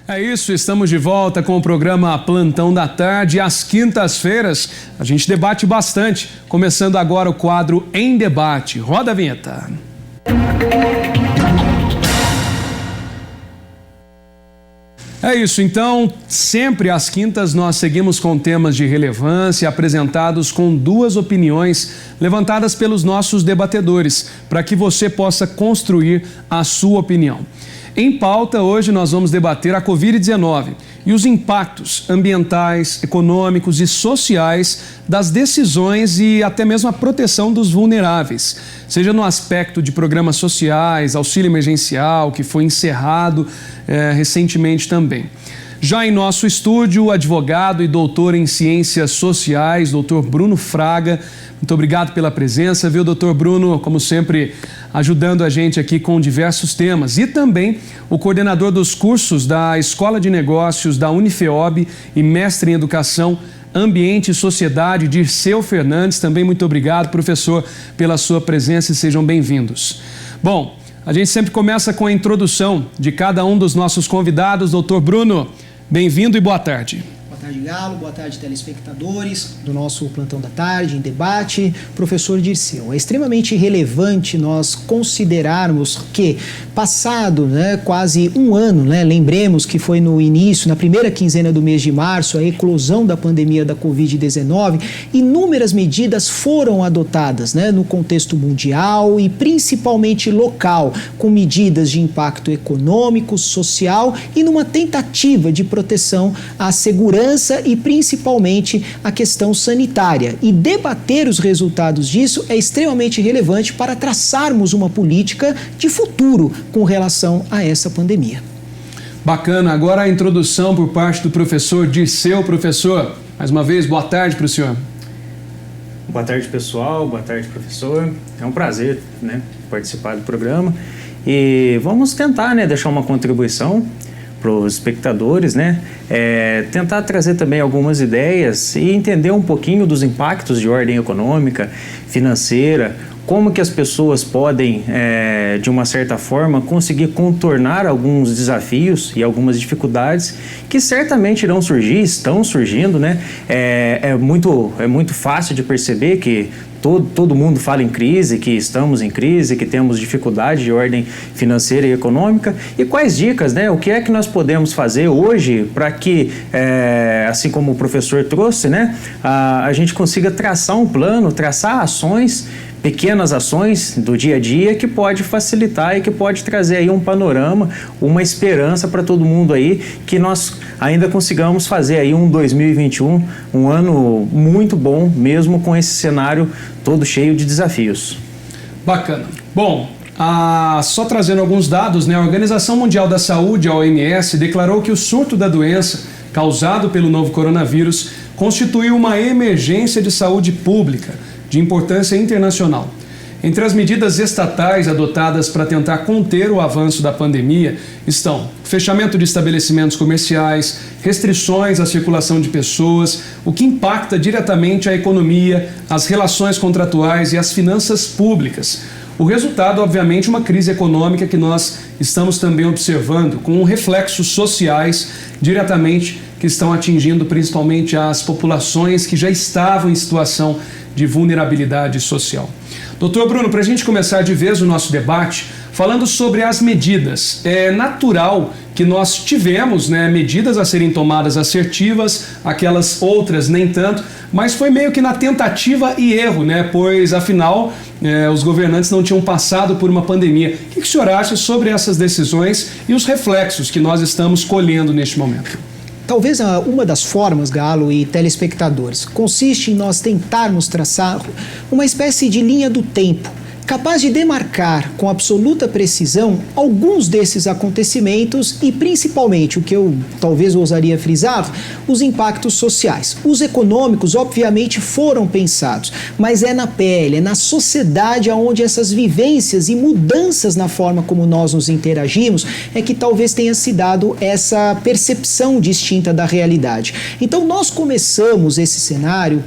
É isso, estamos de volta com o programa Plantão da Tarde. Às quintas-feiras a gente debate bastante, começando agora o quadro Em Debate. Roda a vinheta. É isso, então, sempre às quintas nós seguimos com temas de relevância apresentados com duas opiniões levantadas pelos nossos debatedores, para que você possa construir a sua opinião. Em pauta, hoje nós vamos debater a Covid-19 e os impactos ambientais, econômicos e sociais das decisões e até mesmo a proteção dos vulneráveis, seja no aspecto de programas sociais, auxílio emergencial, que foi encerrado recentemente também. Já em nosso estúdio, o advogado e doutor em ciências sociais, doutor Bruno Fraga. Muito obrigado pela presença, viu, doutor Bruno? Como sempre, ajudando a gente aqui com diversos temas. E também o coordenador dos cursos da Escola de Negócios da Unifeob e mestre em Educação, Ambiente e Sociedade, Dirceu Fernandes. Também muito obrigado, professor, pela sua presença e sejam bem-vindos. Bom, a gente sempre começa com a introdução de cada um dos nossos convidados. Doutor Bruno, bem-vindo e boa tarde. Boa tarde, Galo. Boa tarde, telespectadores do nosso Plantão da Tarde, em debate. Professor Dirceu, é extremamente relevante nós considerarmos que, passado quase um ano, lembremos que foi no início, na primeira quinzena do mês de março, a eclosão da pandemia da Covid-19, inúmeras medidas foram adotadas no contexto mundial e principalmente local, com medidas de impacto econômico, social e numa tentativa de proteção à segurança e principalmente a questão sanitária. E debater os resultados disso é extremamente relevante para traçarmos uma política de futuro com relação a essa pandemia. Bacana. Agora a introdução por parte do professor Dirceu. Professor, mais uma vez, boa tarde para o senhor. Boa tarde, pessoal. Boa tarde, professor. É um prazer participar do programa e vamos tentar deixar uma contribuição para os espectadores, tentar trazer também algumas ideias e entender um pouquinho dos impactos de ordem econômica, financeira, como que as pessoas podem, de uma certa forma, conseguir contornar alguns desafios e algumas dificuldades que certamente irão surgir, estão surgindo, É muito fácil de perceber que todo mundo fala em crise, que estamos em crise, que temos dificuldade de ordem financeira e econômica. E quais dicas, o que é que nós podemos fazer hoje para que, assim como o professor trouxe, a gente consiga traçar um plano, traçar ações, pequenas ações do dia a dia que pode facilitar e que pode trazer aí um panorama, uma esperança para todo mundo aí, que nós ainda consigamos fazer aí um 2021, um ano muito bom, mesmo com esse cenário todo cheio de desafios. Bacana. Bom, só trazendo alguns dados, a Organização Mundial da Saúde, a OMS, declarou que o surto da doença causado pelo novo coronavírus constituiu uma emergência de saúde pública de importância internacional. Entre as medidas estatais adotadas para tentar conter o avanço da pandemia estão fechamento de estabelecimentos comerciais, restrições à circulação de pessoas, o que impacta diretamente a economia, as relações contratuais e as finanças públicas. O resultado, obviamente, uma crise econômica que nós estamos também observando, com reflexos sociais diretamente que estão atingindo principalmente as populações que já estavam em situação de vulnerabilidade social. Doutor Bruno, para a gente começar de vez o nosso debate, falando sobre as medidas, é natural que nós tivemos medidas a serem tomadas assertivas, aquelas outras nem tanto, mas foi meio que na tentativa e erro, pois afinal os governantes não tinham passado por uma pandemia. O que o senhor acha sobre essas decisões e os reflexos que nós estamos colhendo neste momento? Talvez uma das formas, Galo e telespectadores, consiste em nós tentarmos traçar uma espécie de linha do tempo, capaz de demarcar com absoluta precisão alguns desses acontecimentos e principalmente, o que eu talvez ousaria frisar, os impactos sociais. Os econômicos, obviamente, foram pensados, mas é na pele, é na sociedade onde essas vivências e mudanças na forma como nós nos interagimos é que talvez tenha se dado essa percepção distinta da realidade. Então, nós começamos esse cenário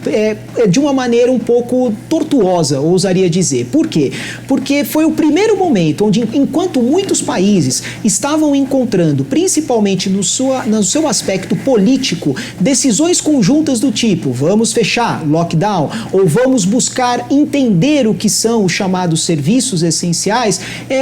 de uma maneira um pouco tortuosa, ousaria dizer. Por quê? quê? Porque foi o primeiro momento onde, enquanto muitos países estavam encontrando, principalmente no seu aspecto político, decisões conjuntas do tipo, vamos fechar, lockdown, ou vamos buscar entender o que são os chamados serviços essenciais,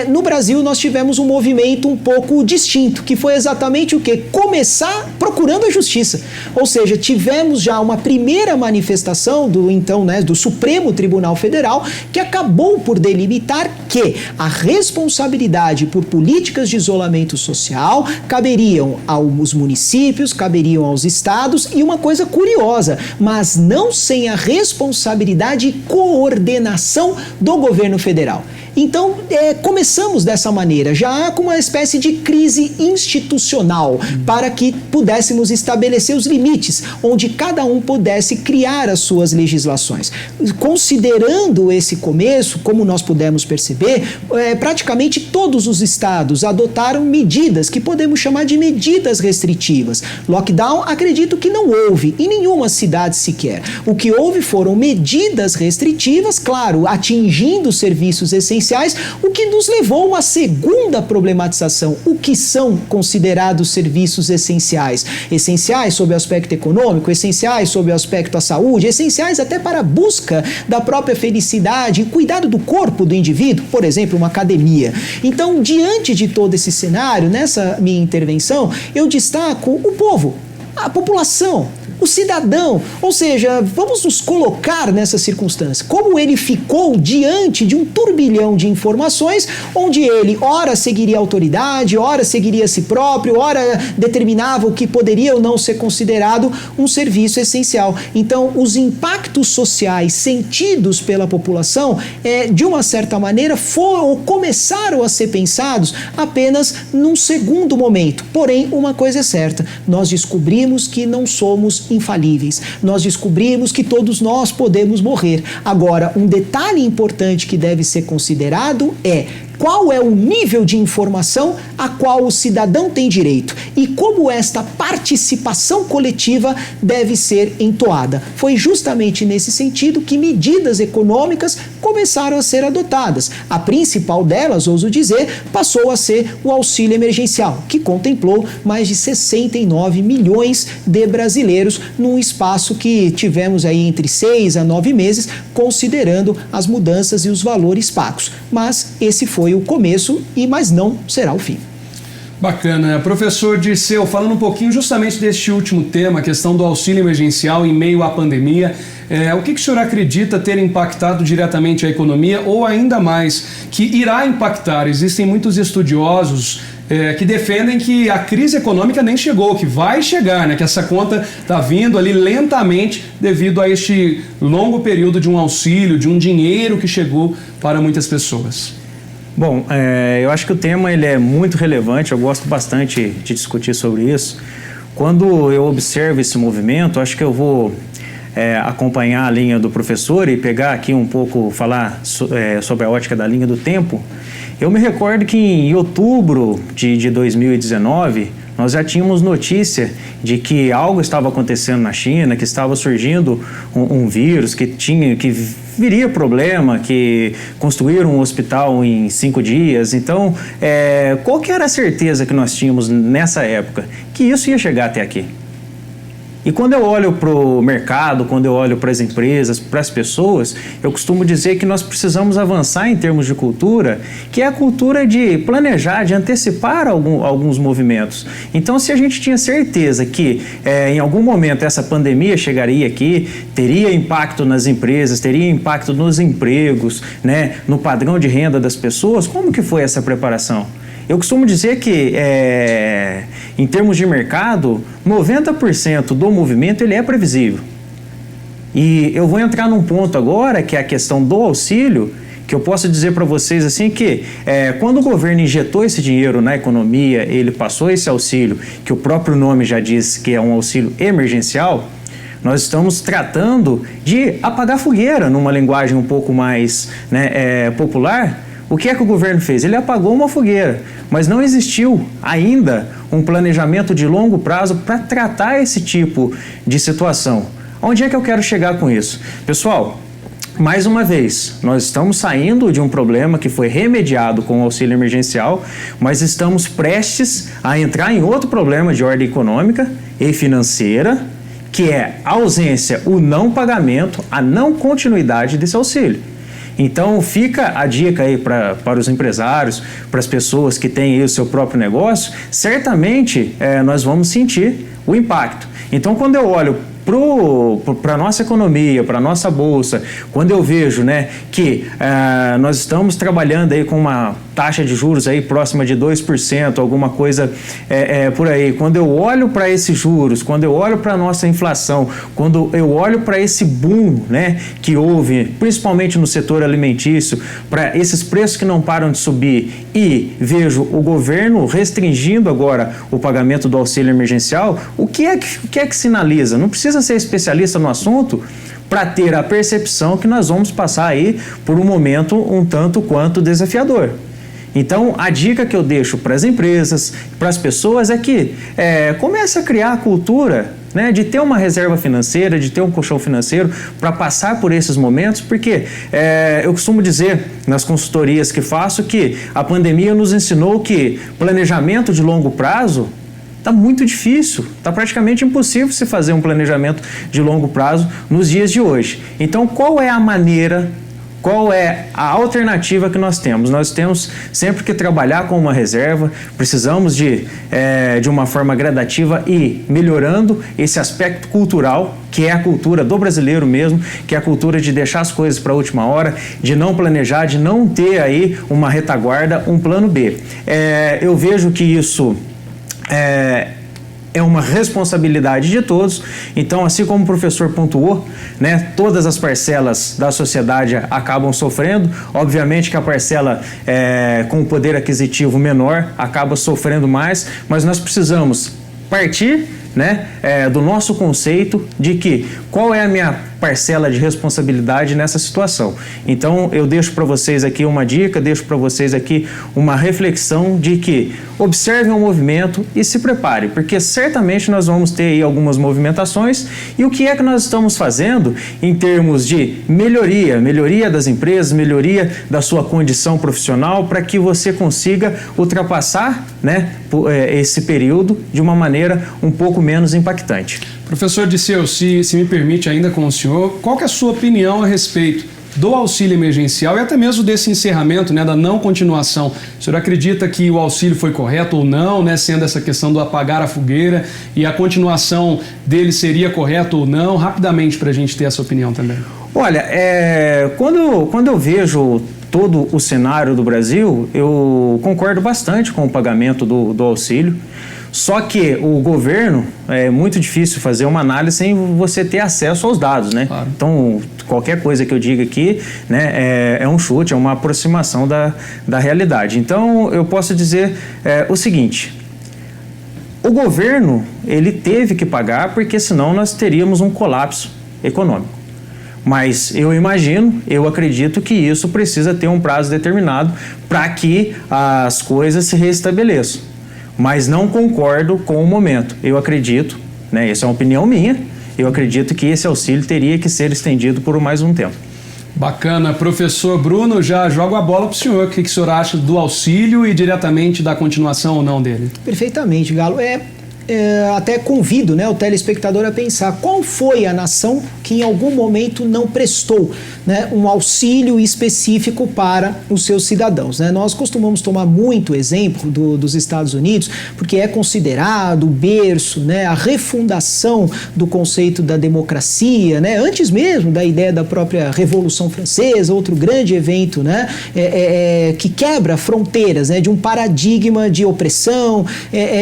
no Brasil nós tivemos um movimento um pouco distinto, que foi exatamente o quê? Começar procurando a justiça. Ou seja, tivemos já uma primeira manifestação do Supremo Tribunal Federal, que acabou por delimitar que a responsabilidade por políticas de isolamento social caberiam aos municípios, caberiam aos estados, e uma coisa curiosa, mas não sem a responsabilidade e coordenação do governo federal. Então, começamos dessa maneira, já com uma espécie de crise institucional, para que pudéssemos estabelecer os limites, onde cada um pudesse criar as suas legislações. Considerando esse começo, como nós pudemos perceber, praticamente todos os estados adotaram medidas que podemos chamar de medidas restritivas. Lockdown, acredito que não houve, em nenhuma cidade sequer. O que houve foram medidas restritivas, claro, atingindo serviços essenciais, o que nos levou a uma segunda problematização. O que são considerados serviços essenciais? Essenciais sob o aspecto econômico, essenciais sob o aspecto da saúde, essenciais até para a busca da própria felicidade e cuidado do corpo do indivíduo, por exemplo, uma academia. Então, diante de todo esse cenário, nessa minha intervenção, eu destaco o povo, a população, o cidadão, ou seja, vamos nos colocar nessa circunstância, como ele ficou diante de um turbilhão de informações, onde ele ora seguiria a autoridade, ora seguiria a si próprio, ora determinava o que poderia ou não ser considerado um serviço essencial. Então, os impactos sociais sentidos pela população, de uma certa maneira, foram ou começaram a ser pensados apenas num segundo momento. Porém, uma coisa é certa, nós descobrimos que não somos infalíveis. Nós descobrimos que todos nós podemos morrer. Agora, um detalhe importante que deve ser considerado é qual é o nível de informação a qual o cidadão tem direito e como esta participação coletiva deve ser entoada. Foi justamente nesse sentido que medidas econômicas começaram a ser adotadas. A principal delas, ouso dizer, passou a ser o auxílio emergencial, que contemplou mais de 69 milhões de brasileiros num espaço que tivemos aí entre 6 a 9 meses, considerando as mudanças e os valores pagos. Mas esse foi o começo, mas não será o fim. Bacana. Professor Dirceu, falando um pouquinho justamente deste último tema, a questão do auxílio emergencial em meio à pandemia, o que o senhor acredita ter impactado diretamente a economia ou ainda mais que irá impactar? Existem muitos estudiosos que defendem que a crise econômica nem chegou, que vai chegar, né? Que essa conta está vindo ali lentamente devido a este longo período de um auxílio, de um dinheiro que chegou para muitas pessoas. Bom, eu acho que o tema ele é muito relevante, eu gosto bastante de discutir sobre isso. Quando eu observo esse movimento, acho que eu vou acompanhar a linha do professor e pegar aqui um pouco, falar sobre a ótica da linha do tempo. Eu me recordo que em outubro de 2019, nós já tínhamos notícia de que algo estava acontecendo na China, que estava surgindo um vírus, que viria problema, que construíram um hospital em 5 dias. Então, qual que era a certeza que nós tínhamos nessa época? Que isso ia chegar até aqui. E quando eu olho para o mercado, quando eu olho para as empresas, para as pessoas, eu costumo dizer que nós precisamos avançar em termos de cultura, que é a cultura de planejar, de antecipar alguns movimentos. Então, se a gente tinha certeza que em algum momento essa pandemia chegaria aqui, teria impacto nas empresas, teria impacto nos empregos, né, no padrão de renda das pessoas, como que foi essa preparação? Eu costumo dizer que, em termos de mercado, 90% do movimento ele é previsível. E eu vou entrar num ponto agora, que é a questão do auxílio, que eu posso dizer para vocês assim que, quando o governo injetou esse dinheiro na economia, ele passou esse auxílio, que o próprio nome já diz que é um auxílio emergencial, nós estamos tratando de apagar fogueira, numa linguagem um pouco mais popular. O que é que o governo fez? Ele apagou uma fogueira, mas não existiu ainda um planejamento de longo prazo para tratar esse tipo de situação. Onde é que eu quero chegar com isso? Pessoal, mais uma vez, nós estamos saindo de um problema que foi remediado com o auxílio emergencial, mas estamos prestes a entrar em outro problema de ordem econômica e financeira, que é a ausência, o não pagamento, a não continuidade desse auxílio. Então fica a dica aí para os empresários, para as pessoas que têm aí o seu próprio negócio, certamente nós vamos sentir o impacto. Então quando eu olho para a nossa economia, para a nossa bolsa, quando eu vejo, né, que nós estamos trabalhando aí com uma taxa de juros aí próxima de 2%, alguma coisa por aí, quando eu olho para esses juros, quando eu olho para a nossa inflação, quando eu olho para esse boom, né, que houve, principalmente no setor alimentício, para esses preços que não param de subir, e vejo o governo restringindo agora o pagamento do auxílio emergencial, o que é que sinaliza? Não precisa ser especialista no assunto para ter a percepção que nós vamos passar aí por um momento um tanto quanto desafiador. Então, a dica que eu deixo para as empresas, para as pessoas é que comece a criar a cultura, né, de ter uma reserva financeira, de ter um colchão financeiro para passar por esses momentos, porque eu costumo dizer nas consultorias que faço que a pandemia nos ensinou que planejamento de longo prazo está muito difícil, está praticamente impossível se fazer um planejamento de longo prazo nos dias de hoje. Então, qual é a maneira, qual é a alternativa que nós temos? Nós temos sempre que trabalhar com uma reserva, precisamos de uma forma gradativa e melhorando esse aspecto cultural, que é a cultura do brasileiro mesmo, que é a cultura de deixar as coisas para a última hora, de não planejar, de não ter aí uma retaguarda, um plano B. Eu vejo que isso é uma responsabilidade de todos. Então, assim como o professor pontuou, né, todas as parcelas da sociedade acabam sofrendo. Obviamente que a parcela com o poder aquisitivo menor acaba sofrendo mais, mas nós precisamos partir, né, do nosso conceito de que qual é a minha parcela de responsabilidade nessa situação. Então eu deixo para vocês aqui uma dica, deixo para vocês aqui uma reflexão de que observem o movimento e se preparem, porque certamente nós vamos ter aí algumas movimentações. E o que é que nós estamos fazendo em termos de melhoria das empresas, melhoria da sua condição profissional, para que você consiga ultrapassar, né, esse período de uma maneira um pouco menos impactante. Professor Dirceu, se me permite ainda com o senhor, qual que é a sua opinião a respeito do auxílio emergencial e até mesmo desse encerramento, né, da não continuação? O senhor acredita que o auxílio foi correto ou não, né, sendo essa questão do apagar a fogueira, e a continuação dele seria correta ou não? Rapidamente, para a gente ter essa opinião também. Olha, quando eu vejo todo o cenário do Brasil, eu concordo bastante com o pagamento do auxílio. Só que o governo, é muito difícil fazer uma análise sem você ter acesso aos dados, né? Claro. Então, qualquer coisa que eu diga aqui, né, é um chute, é uma aproximação da realidade. Então, eu posso dizer o seguinte: o governo, ele teve que pagar, porque senão nós teríamos um colapso econômico. Mas eu acredito que isso precisa ter um prazo determinado para que as coisas se restabeleçam. Mas não concordo com o momento. Eu acredito, né, essa é uma opinião minha, eu acredito que esse auxílio teria que ser estendido por mais um tempo. Bacana. Professor Bruno, já jogo a bola para o senhor. O que o senhor acha do auxílio e diretamente da continuação ou não dele? Perfeitamente, Galo. Até convido, né, o telespectador a pensar qual foi a nação que em algum momento não prestou, né, um auxílio específico para os seus cidadãos, né? Nós costumamos tomar muito exemplo dos Estados Unidos, porque é considerado o berço, né, a refundação do conceito da democracia, né, antes mesmo da ideia da própria Revolução Francesa, outro grande evento, né, que quebra fronteiras, né, de um paradigma de opressão,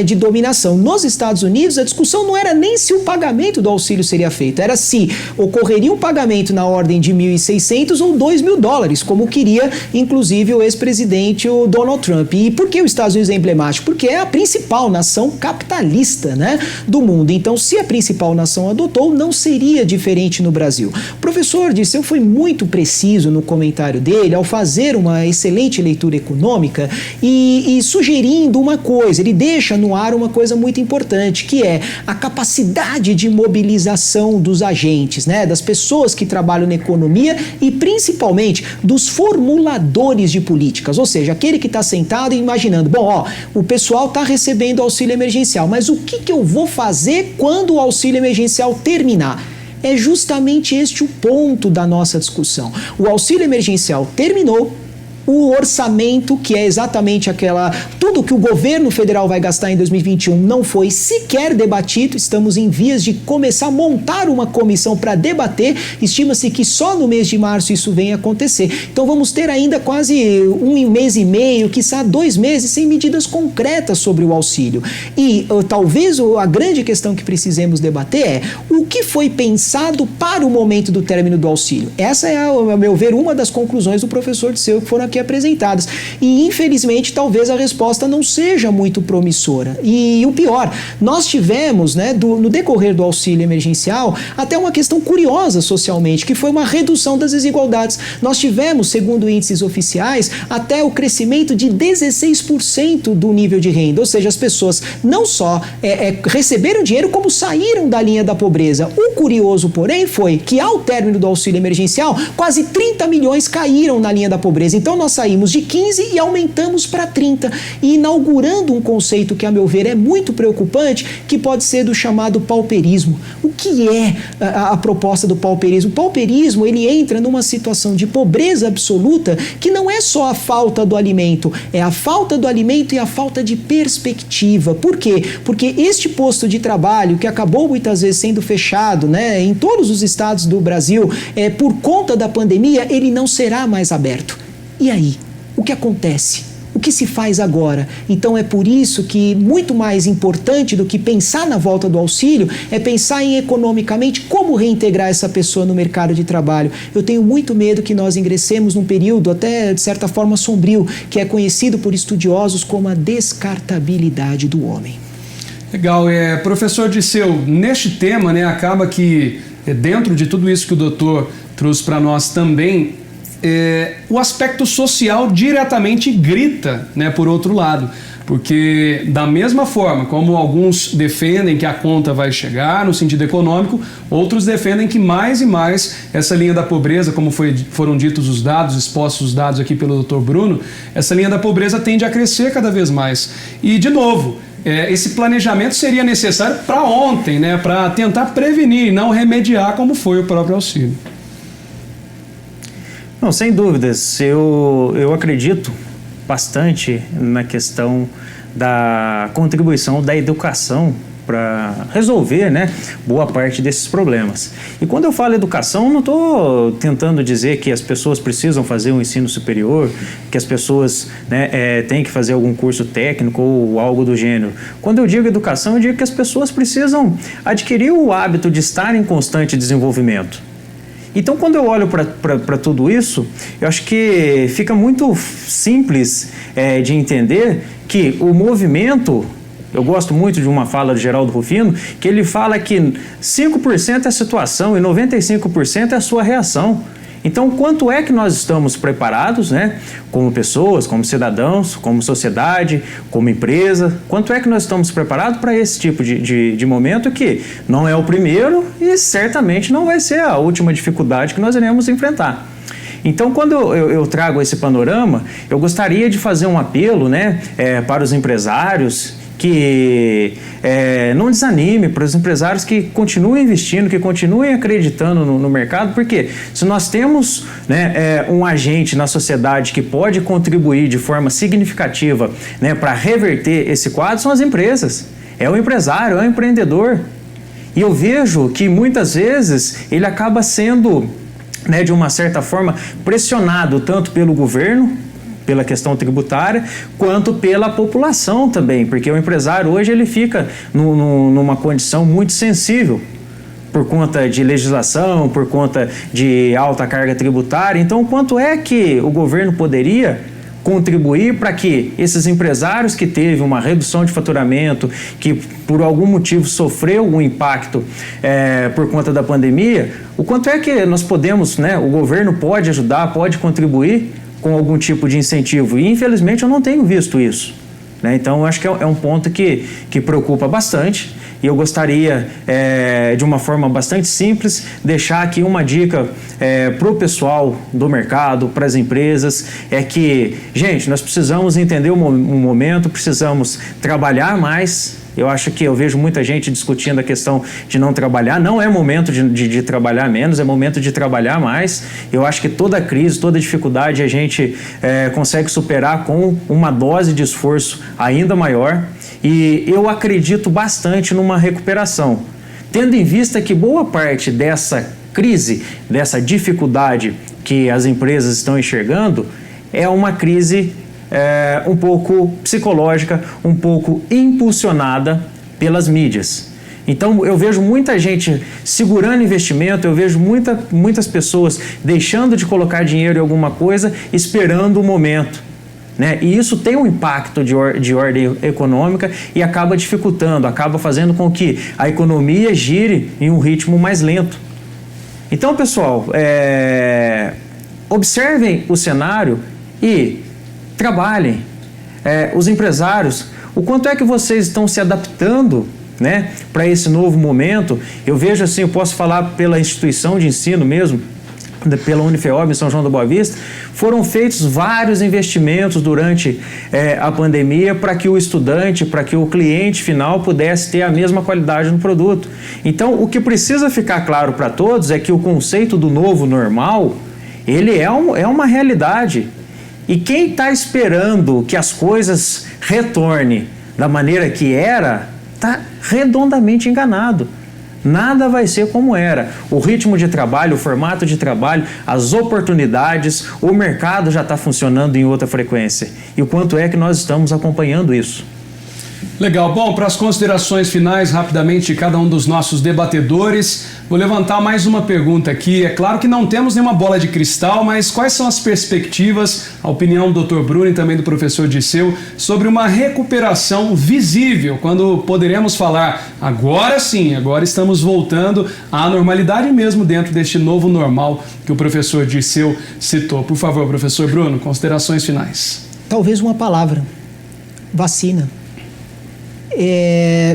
de dominação. Nos Estados Unidos, a discussão não era nem se o pagamento do auxílio seria feito, era se ocorreria um pagamento na ordem de $1.600 ou $2.000, como queria, inclusive, o ex-presidente o Donald Trump. E por que os Estados Unidos é emblemático? Porque é a principal nação capitalista, né, do mundo. Então, se a principal nação adotou, não seria diferente no Brasil. O professor Dirceu foi muito preciso no comentário dele ao fazer uma excelente leitura econômica e sugerindo uma coisa. Ele deixa no ar uma coisa muito importante. importante, que é a capacidade de mobilização dos agentes, né, das pessoas que trabalham na economia e principalmente dos formuladores de políticas, ou seja, aquele que está sentado e imaginando, bom, ó, o pessoal está recebendo auxílio emergencial, mas o que eu vou fazer quando o auxílio emergencial terminar? É justamente este o ponto da nossa discussão. O auxílio emergencial terminou, o orçamento, que é exatamente tudo que o governo federal vai gastar em 2021 não foi sequer debatido, estamos em vias de começar a montar uma comissão para debater, estima-se que só no mês de março isso venha acontecer. Então vamos ter ainda quase um mês e meio, quiçá 2 meses, sem medidas concretas sobre o auxílio. E talvez a grande questão que precisemos debater é o que foi pensado para o momento do término do auxílio. Essa é, a meu ver, uma das conclusões do professor Dirceu que foram aqui apresentadas. E, infelizmente, talvez a resposta não seja muito promissora. E o pior, nós tivemos, né, no decorrer do auxílio emergencial, até uma questão curiosa socialmente, que foi uma redução das desigualdades. Nós tivemos, segundo índices oficiais, até o crescimento de 16% do nível de renda. Ou seja, as pessoas não só receberam dinheiro, como saíram da linha da pobreza. O curioso, porém, foi que, ao término do auxílio emergencial, quase 30 milhões caíram na linha da pobreza. Então, nós saímos de 15 e aumentamos para 30, e inaugurando um conceito que, a meu ver, é muito preocupante, que pode ser do chamado pauperismo. O que é a proposta do pauperismo? O pauperismo, ele entra numa situação de pobreza absoluta, que não é só a falta do alimento, é a falta do alimento e a falta de perspectiva. Por quê? Porque este posto de trabalho, que acabou muitas vezes sendo fechado, né, em todos os estados do Brasil, por conta da pandemia, ele não será mais aberto. E aí, o que acontece? O que se faz agora? Então é por isso que muito mais importante do que pensar na volta do auxílio é pensar em economicamente como reintegrar essa pessoa no mercado de trabalho. Eu tenho muito medo que nós ingressemos num período até de certa forma sombrio, que é conhecido por estudiosos como a descartabilidade do homem. Legal, professor Dirceu, neste tema, né, acaba que dentro de tudo isso que o doutor trouxe para nós também, o aspecto social diretamente grita, né, por outro lado, porque da mesma forma como alguns defendem que a conta vai chegar no sentido econômico, outros defendem que mais e mais essa linha da pobreza, como foram ditos os dados, expostos os dados aqui pelo Dr. Bruno, essa linha da pobreza tende a crescer cada vez mais. E, de novo, esse planejamento seria necessário para ontem, né, para tentar prevenir e não remediar como foi o próprio auxílio. Não, sem dúvidas, eu acredito bastante na questão da contribuição da educação para resolver, né, boa parte desses problemas. E quando eu falo educação, não estou tentando dizer que as pessoas precisam fazer um ensino superior, que as pessoas, né, têm que fazer algum curso técnico ou algo do gênero. Quando eu digo educação, eu digo que as pessoas precisam adquirir o hábito de estar em constante desenvolvimento. Então, quando eu olho para tudo isso, eu acho que fica muito simples de entender que o movimento, eu gosto muito de uma fala de Geraldo Rufino, que ele fala que 5% é a situação e 95% é a sua reação. Então, quanto é que nós estamos preparados, né, como pessoas, como cidadãos, como sociedade, como empresa, quanto é que nós estamos preparados para esse tipo de momento que não é o primeiro e certamente não vai ser a última dificuldade que nós iremos enfrentar. Então, quando eu trago esse panorama, eu gostaria de fazer um apelo, né, para os empresários que não desanime, para os empresários que continuem investindo, que continuem acreditando no mercado, porque se nós temos, né, um agente na sociedade que pode contribuir de forma significativa, né, para reverter esse quadro, são as empresas, é o empresário, é o empreendedor. E eu vejo que muitas vezes ele acaba sendo, né, de uma certa forma pressionado tanto pelo governo, pela questão tributária, quanto pela população também, porque o empresário hoje ele fica numa condição muito sensível por conta de legislação, por conta de alta carga tributária. Então, quanto é que o governo poderia contribuir para que esses empresários que teve uma redução de faturamento, que por algum motivo sofreu um impacto por conta da pandemia, o quanto é que nós podemos, né, o governo pode ajudar, pode contribuir com algum tipo de incentivo? E infelizmente eu não tenho visto isso. né? Então, eu acho que é um ponto que preocupa bastante. E eu gostaria, de uma forma bastante simples, deixar aqui uma dica para o pessoal do mercado, para as empresas, é que, gente, nós precisamos entender o momento, precisamos trabalhar mais. Eu acho que eu vejo muita gente discutindo a questão de não trabalhar. Não é momento de trabalhar menos, é momento de trabalhar mais. Eu acho que toda crise, toda dificuldade a gente consegue superar com uma dose de esforço ainda maior. E eu acredito bastante numa recuperação, tendo em vista que boa parte dessa crise, dessa dificuldade que as empresas estão enxergando, é uma crise um pouco psicológica, um pouco impulsionada pelas mídias. Então eu vejo muita gente segurando investimento, eu vejo muitas pessoas deixando de colocar dinheiro em alguma coisa, esperando o momento, né? E isso tem um impacto de ordem econômica e acaba dificultando, acaba fazendo com que a economia gire em um ritmo mais lento. Então, pessoal, observem o cenário e trabalhem. Os empresários, o quanto é que vocês estão se adaptando, né, para esse novo momento? Eu vejo assim, eu posso falar pela instituição de ensino mesmo, pela Unifeob em São João da Boa Vista, foram feitos vários investimentos durante a pandemia para que o estudante, para que o cliente final pudesse ter a mesma qualidade no produto. Então, o que precisa ficar claro para todos é que o conceito do novo normal, ele é uma realidade. E quem está esperando que as coisas retornem da maneira que era, está redondamente enganado. Nada vai ser como era. O ritmo de trabalho, o formato de trabalho, as oportunidades, o mercado já está funcionando em outra frequência. E o quanto é que nós estamos acompanhando isso? Legal. Bom, para as considerações finais, rapidamente, de cada um dos nossos debatedores, vou levantar mais uma pergunta aqui. É claro que não temos nenhuma bola de cristal, mas quais são as perspectivas, a opinião do Dr. Bruno e também do professor Dirceu, sobre uma recuperação visível, quando poderemos falar, agora sim, agora estamos voltando à normalidade mesmo dentro deste novo normal que o professor Dirceu citou. Por favor, professor Bruno, considerações finais. Talvez uma palavra: vacina.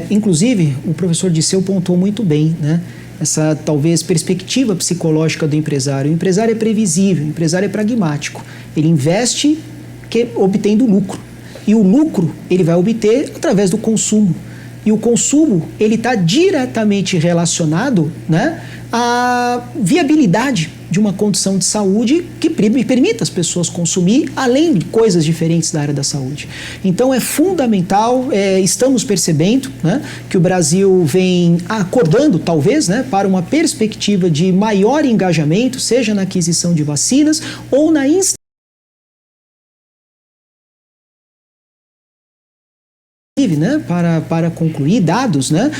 Inclusive, o professor Dirceu pontuou muito bem, né? Essa talvez perspectiva psicológica do empresário. O empresário é previsível, o empresário é pragmático. Ele investe obtendo lucro. E o lucro ele vai obter através do consumo. E o consumo ele está diretamente relacionado, né, à viabilidade de uma condição de saúde que permita as pessoas consumir, além de coisas diferentes da área da saúde. Então é fundamental, estamos percebendo, né, que o Brasil vem acordando, talvez, né, para uma perspectiva de maior engajamento, seja na aquisição de vacinas ou na né, para concluir, dados, né,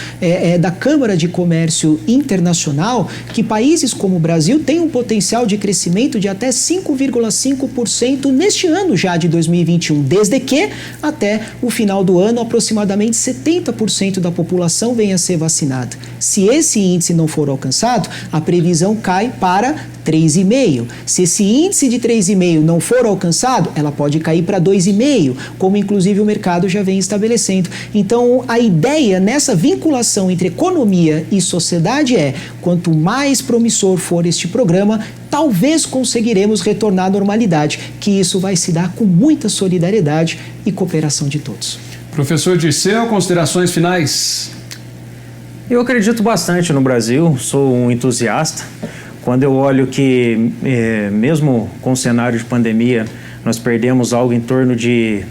da Câmara de Comércio Internacional, que países como o Brasil têm um potencial de crescimento de até 5,5% neste ano já de 2021, desde que até o final do ano aproximadamente 70% da população venha a ser vacinada. Se esse índice não for alcançado, a previsão cai para 3,5. Se esse índice de 3,5 não for alcançado, ela pode cair para 2,5, como inclusive o mercado já vem estabelecendo. Então, a ideia nessa vinculação entre economia e sociedade quanto mais promissor for este programa, talvez conseguiremos retornar à normalidade, que isso vai se dar com muita solidariedade e cooperação de todos. Professor Dirceu, considerações finais? Eu acredito bastante no Brasil, sou um entusiasta. Quando eu olho que, mesmo com o cenário de pandemia, nós perdemos algo em torno de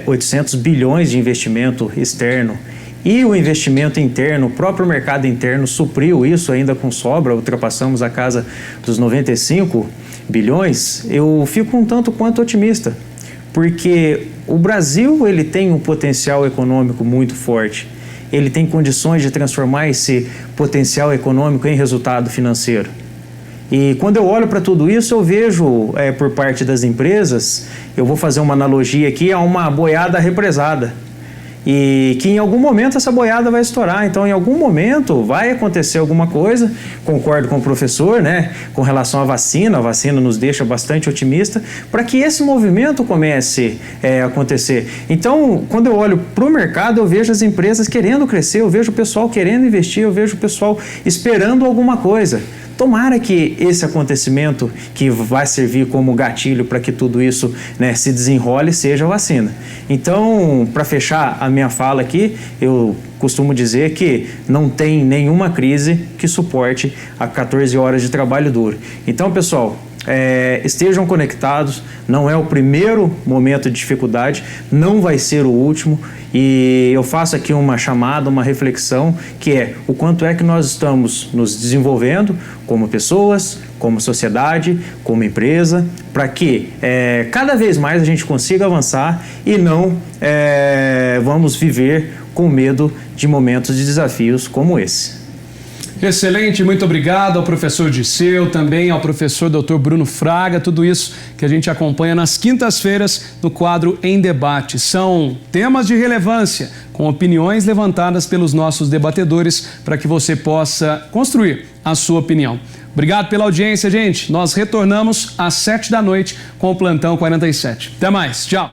800 bilhões de investimento externo e o investimento interno, o próprio mercado interno supriu isso ainda com sobra, ultrapassamos a casa dos 95 bilhões, eu fico um tanto quanto otimista, porque o Brasil ele tem um potencial econômico muito forte, ele tem condições de transformar esse potencial econômico em resultado financeiro. E quando eu olho para tudo isso, eu vejo, por parte das empresas, eu vou fazer uma analogia aqui, a uma boiada represada. e que em algum momento essa boiada vai estourar. Então, em algum momento vai acontecer alguma coisa. Concordo com o professor, né, com relação à vacina. A vacina nos deixa bastante otimista para que esse movimento comece a acontecer. Então, quando eu olho para o mercado, eu vejo as empresas querendo crescer, eu vejo o pessoal querendo investir, eu vejo o pessoal esperando alguma coisa. Tomara que esse acontecimento que vai servir como gatilho para que tudo isso, né, se desenrole seja a vacina. Então, para fechar a minha fala aqui, eu costumo dizer que não tem nenhuma crise que suporte a 14 horas de trabalho duro. Então, pessoal, estejam conectados, não é o primeiro momento de dificuldade, não vai ser o último, e eu faço aqui uma chamada, uma reflexão, que é o quanto é que nós estamos nos desenvolvendo como pessoas, como sociedade, como empresa, para que cada vez mais a gente consiga avançar e não vamos viver com medo de momentos de desafios como esse. Excelente, muito obrigado ao professor Dirceu, também ao professor Dr. Bruno Fraga, tudo isso que a gente acompanha nas quintas-feiras no quadro Em Debate. São temas de relevância, com opiniões levantadas pelos nossos debatedores para que você possa construir a sua opinião. Obrigado pela audiência, gente. Nós retornamos às 7 da noite com o Plantão 47. Até mais, tchau.